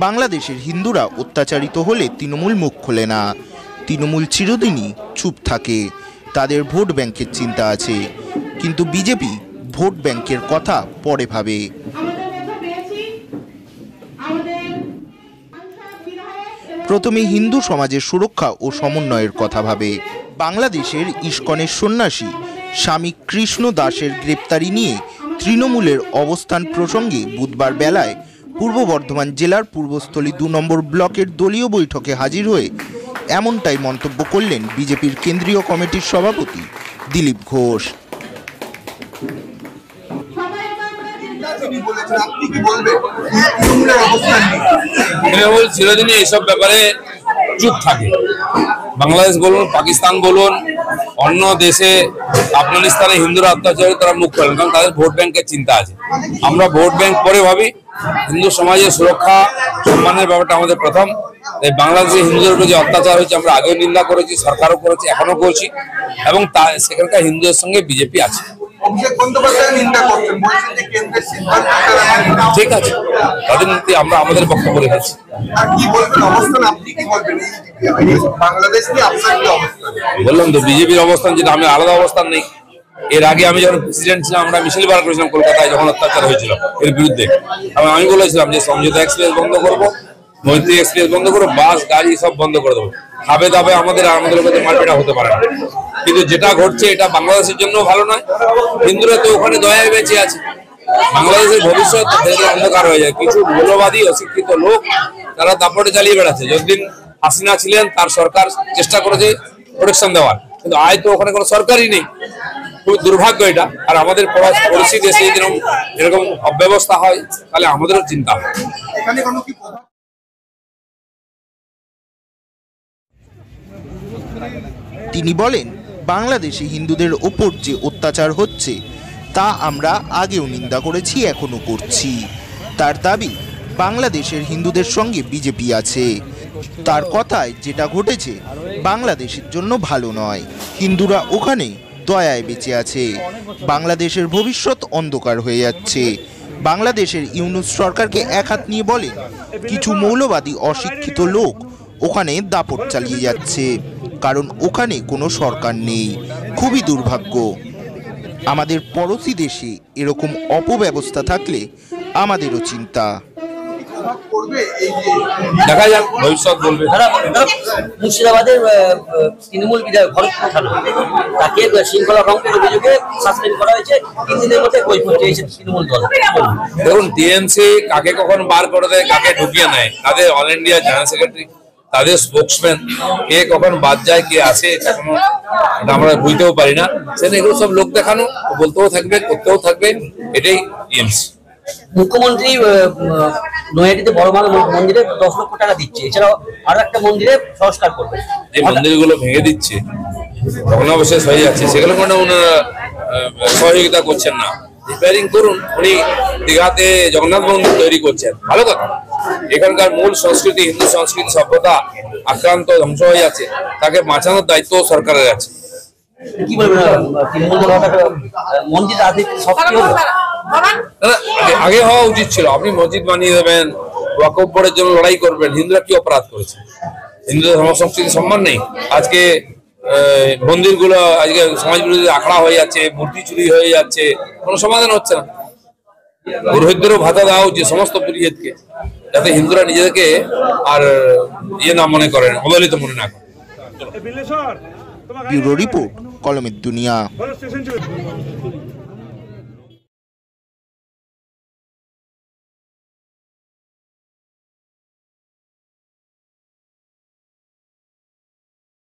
বাংলাদেশের হিন্দুরা অত্যাচারিত হলে তৃণমূল মুখ খোলে না। তৃণমূল চিরদিনই চুপ থাকে। তাদের ভোট ব্যাংকের চিন্তা আছে, কিন্তু বিজেপি ভোট ব্যাংকের কথা পরে ভাবে। প্রথমে হিন্দু সমাজের সুরক্ষা ও সমন্বয়ের কথা ভাবে। বাংলাদেশের ইস্কনের সন্ন্যাসী স্বামী কৃষ্ণ দাসের গ্রেপ্তারি নিয়ে তৃণমূলের অবস্থান প্রসঙ্গে বুধবার বেলায় পূর্ব বর্ধমান জেলার পূর্বস্থলী 2 নম্বর ব্লকের দলীয় বৈঠকে হাজির হয়ে এমনটাই মন্তব্য করলেন বিজেপির কেন্দ্রীয় কমিটির সভাপতি দিলীপ ঘোষ। তৃণমূল চিরদিনই এইসব ব্যাপারে চুপ থাকে। বাংলাদেশ বলুন, পাকিস্তান বলুন, অন্য দেশে আফগানিস্তানে হিন্দুরা অত্যাচারে তারা মুখ করেন, কারণ তাদের ভোট ব্যাংকের চিন্তা আছে। আমরা ভোট ব্যাংক পরে ভাবি, হিন্দু সমাজের সুরক্ষা সম্মানের ব্যাপারটা আমাদের প্রথম। তাই বাংলাদেশে হিন্দুদের উপর যে অত্যাচার হয়েছে আমরা আগেও নিন্দা করেছি, সরকারও করেছি, এখনো করছি, এবং সেখানকার হিন্দুদের সঙ্গে বিজেপি আছে। ঠিক আছে, তাদের নীতি আমরা আমাদের বক্তব্য রেখেছি। বললাম তো, বিজেপির অবস্থান যেটা, আমি আলাদা অবস্থান নেই। এর আগে আমি যখন প্রেসিডেন্ট ছিলাম, আমরা মিছিল বার করেছিলাম কলকাতায় যখন অত্যাচার হয়েছিল এর বিরুদ্ধে। আমি বলেছিলাম যে সমঝোতা এক্সপ্রেস বন্ধ করবো, মৈত্রী এক্সপ্রেস বন্ধ করবো, বাস গাড়ি সব বন্ধ করে দেবো। খাবে দাবে আমাদের মধ্যে মারপেটা হতে পারে না। কিন্তু যেটা ঘটছে এটা বাংলাদেশের জন্য ভালো নয়। হিন্দুরা তো ওখানে দয়ায় বেঁচে আছে। বাংলাদেশের ভবিষ্যৎ অন্ধকার হয়ে যায়। কিছু মৌলবাদী অশিক্ষিত লোক তারা দাপটে চালিয়ে বেড়াচ্ছে। যতদিন হাসিনা ছিলেন তার সরকার চেষ্টা করেছে প্রোটেকশন দেওয়ার, কিন্তু আজ তো ওখানে কোনো সরকারই নেই। খুব দুর্ভাগ্য এটা। আর আমাদের পরিস্থিতি দেশে এরকম অব্যবস্থা হয় তাহলে আমাদেরও চিন্তা হয়। তিনি বলেন, বাংলাদেশে হিন্দুদের ওপর যে অত্যাচার হচ্ছে তা আমরা আগেও নিন্দা করেছি, এখনো করছি। তার দাবি, বাংলাদেশের হিন্দুদের সঙ্গে বিজেপি আছে। তার কথায় যেটা ঘটেছে বাংলাদেশের জন্য ভালো নয়। হিন্দুরা ওখানে দয়ায় বেঁচে আছে। বাংলাদেশের ভবিষ্যৎ অন্ধকার হয়ে যাচ্ছে। বাংলাদেশের ইউনূস সরকারকে এক হাত নিয়ে বলেন, কিছু মৌলবাদী অশিক্ষিত লোক ওখানে দাপট চালিয়ে যাচ্ছে, কারণ ওখানে কোনো সরকার নেই। খুবই দুর্ভাগ্য। আমাদের পড়োশি দেশে এরকম অপব্যবস্থা থাকলে আমাদেরও চিন্তা। দেখা যাক ভবিষ্যৎ বলবে। মুর্শিদাবাদের তৃণমূল বিধায়ক ভরত প্রধান, তাকে শৃঙ্খলা ভঙ্গের অভিযোগে সাসপেন্ড করা হয়েছে। 3 দিনের মধ্যে বৈঠক চেয়েছে তৃণমূল দল। দেখুন, টিএমসি কাকে কখন বার করে দেয়, কাকে ঢুকিয়ে নেয়, তাদের অল ইন্ডিয়া জেনারেল সেক্রেটারি, তাদের স্পোক্সম্যান, কে কখন বাদ যায়, কে আসে, এটা আমরা বুঝতেও পারি না। সেটা এগুলো সব লোক দেখানো, বলতেও থাকবে, করতেও থাকবে, এটাই টিএমসি। মুখ্যমন্ত্রী নৈহাটিতে বড় মন্দিরে 10 লক্ষ টাকা দিচ্ছে, এছাড়াও আরো একটা মন্দিরে সংস্কার করবে। যে মন্দিরগুলো ভেঙে দিচ্ছে, ভগ্নাবশেষ হয়ে যাচ্ছে, সেগুলো কোনো ওনারা সহযোগিতা করছেন না। রিপেয়ারিং করুন। উনি দীঘাতে জগন্নাথ মন্দির তৈরি করছেন, ভালো কথা। এখানকার মূল সংস্কৃতি, হিন্দু সংস্কৃতি সভ্যতা আক্রান্ত, ধ্বংস হয়ে যাচ্ছে, তাকে বাঁচানোর দায়িত্ব সরকারের আছে। কি বলবেন, মন্দির আগে হওয়া উচিত ছিল। আপনি মসজিদ বানিয়ে দেবেন, ওয়াকফ বোর্ডের জন্য লড়াই করবেন। হিন্দুরা কি অপরাধ করেছে? হিন্দুদের ধর্ম সংস্কৃতি সম্মান নেই। আজকে মন্দিরগুলো আজকে সমাজ বিরোধী আখড়া হয়ে যাচ্ছে, মূর্তি চুরি হয়ে যাচ্ছে, কোনো সমাধান হচ্ছে না। পুরোহিতদেরও ভাতা দেওয়া উচিত, সমস্ত পুরোহিতকে, যাতে হিন্দুরা নিজেদেরকে আর না মনে করেন, অবহেলিত মনে না করেন। ব্যুরো রিপোর্ট, কলমের দুনিয়া।